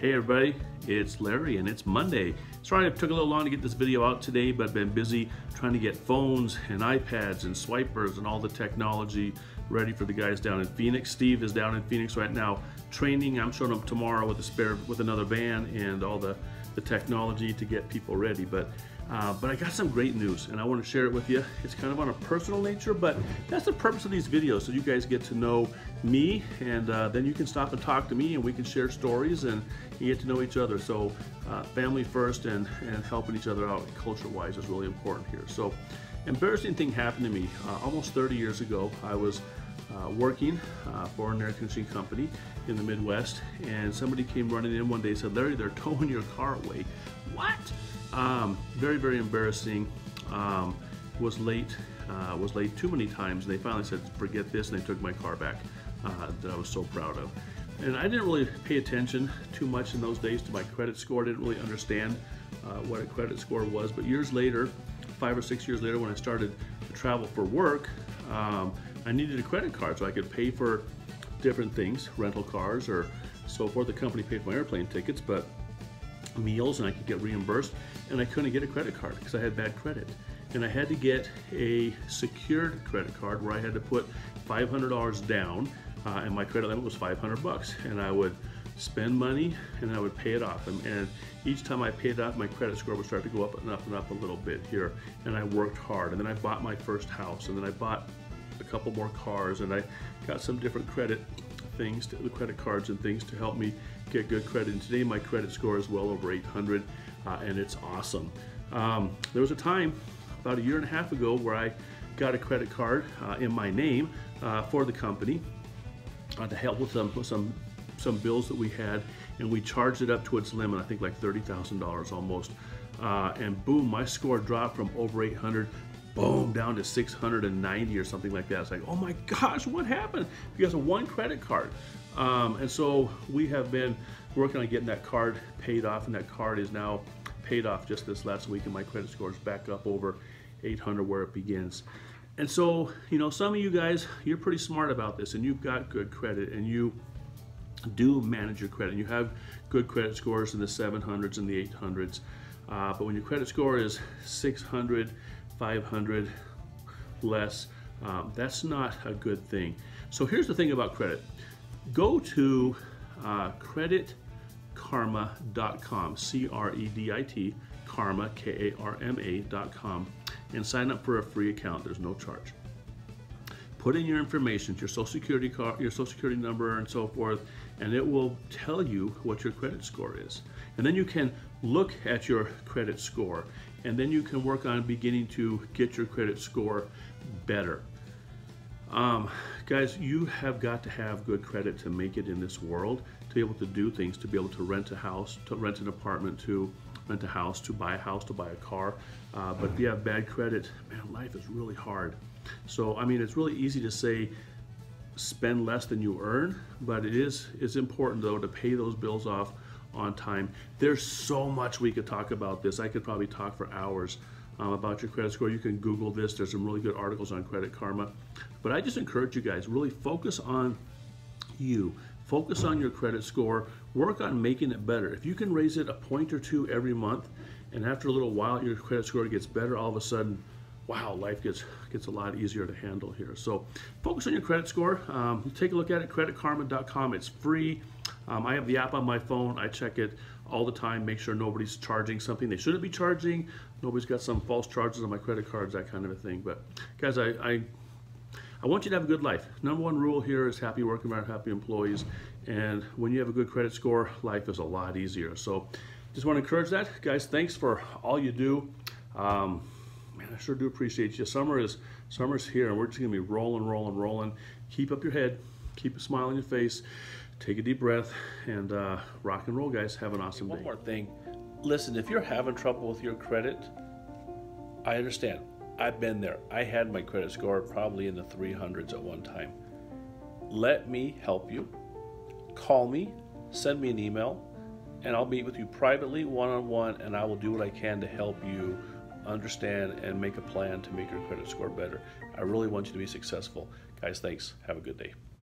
Hey everybody, it's Larry and it's Monday. Sorry it took a little long to get this video out today, but I've been busy trying to get phones and iPads and swipers and all the technology ready for the guys down in Phoenix. Steve is down in Phoenix right now training. I'm showing him tomorrow with another van and all the technology to get people ready. But I got some great news and I want to share it with you. It's kind of on a personal nature, but that's the purpose of these videos, so you guys get to know me, and then you can stop and talk to me and we can share stories and you get to know each other. So family first and helping each other out culture-wise is really important here. So embarrassing thing happened to me almost 30 years ago. I was working for an air conditioning company in the Midwest, and somebody came running in one day and said, "Larry, they're towing your car away." What? Very, very embarrassing. Was late too many times. They finally said, "Forget this," and they took my car back that I was so proud of. And I didn't really pay attention too much in those days to my credit score. I didn't really understand what a credit score was. But years later, 5 or 6 years later, when I started to travel for work, I needed a credit card so I could pay for different things, rental cars or so forth. The company paid for my airplane tickets, but meals, and I could get reimbursed, and I couldn't get a credit card because I had bad credit. And I had to get a secured credit card where I had to put $500 down, and my credit limit was $500, and I would spend money and I would pay it off, and each time I paid it off, my credit score would start to go up and up and up a little bit here. And I worked hard, and then I bought my first house, and then I bought a couple more cars, and I got some different credit things, the credit cards and things to help me get good credit. And today my credit score is well over 800, and it's awesome. There was a time about a year and a half ago where I got a credit card in my name for the company to help with some bills that we had, and we charged it up to its limit, I think like $30,000 almost, and boom, my score dropped from over 800 boom, down to 690 or something like that. It's like, oh my gosh, what happened? Because of one credit card. And so we have been working on getting that card paid off, and that card is now paid off just this last week, and my credit score is back up over 800 where it begins. And so, you know, some of you guys, you're pretty smart about this, and you've got good credit, and you do manage your credit. You have good credit scores in the 700s and the 800s. But when your credit score is 600, 500 less, that's not a good thing. So here's the thing about credit. Go to creditkarma.com, C-R-E-D-I-T, karma, K-A-R-M-A.com, and sign up for a free account. There's no charge. Put in your information, your social security card, your social security number, and so forth, and it will tell you what your credit score is. And then you can look at your credit score, and then you can work on beginning to get your credit score better. Guys, you have got to have good credit to make it in this world, to be able to do things, to be able to rent a house, to rent an apartment, to rent a house, to buy a house, to buy a car. But if you have bad credit, man, life is really hard. So, I mean, it's really easy to say spend less than you earn, but it's important, though, to pay those bills off on time. There's so much we could talk about this. I could probably talk for hours about your credit score. You can Google this. There's some really good articles on Credit Karma. But I just encourage you guys, really focus on you. Focus on your credit score. Work on making it better. If you can raise it a point or two every month, and after a little while your credit score gets better, all of a sudden, wow, life gets a lot easier to handle here. So focus on your credit score. Take a look at it, creditkarma.com. It's free. I have the app on my phone. I check it all the time, make sure nobody's charging something they shouldn't be charging. Nobody's got some false charges on my credit cards, that kind of a thing. But guys, I want you to have a good life. Number one rule here is happy working environment, happy employees. And when you have a good credit score, life is a lot easier. So just want to encourage that. Guys, thanks for all you do. Man, I sure do appreciate you. Summer's here, and we're just gonna be rolling. Keep up your head, keep a smile on your face, take a deep breath, and rock and roll, guys. Have an awesome day. One more thing. Listen, if you're having trouble with your credit, I understand. I've been there. I had my credit score probably in the 300s at one time. Let me help you. Call me, send me an email, and I'll meet with you privately, one-on-one, and I will do what I can to help you understand and make a plan to make your credit score better. I really want you to be successful. Guys, thanks. Have a good day.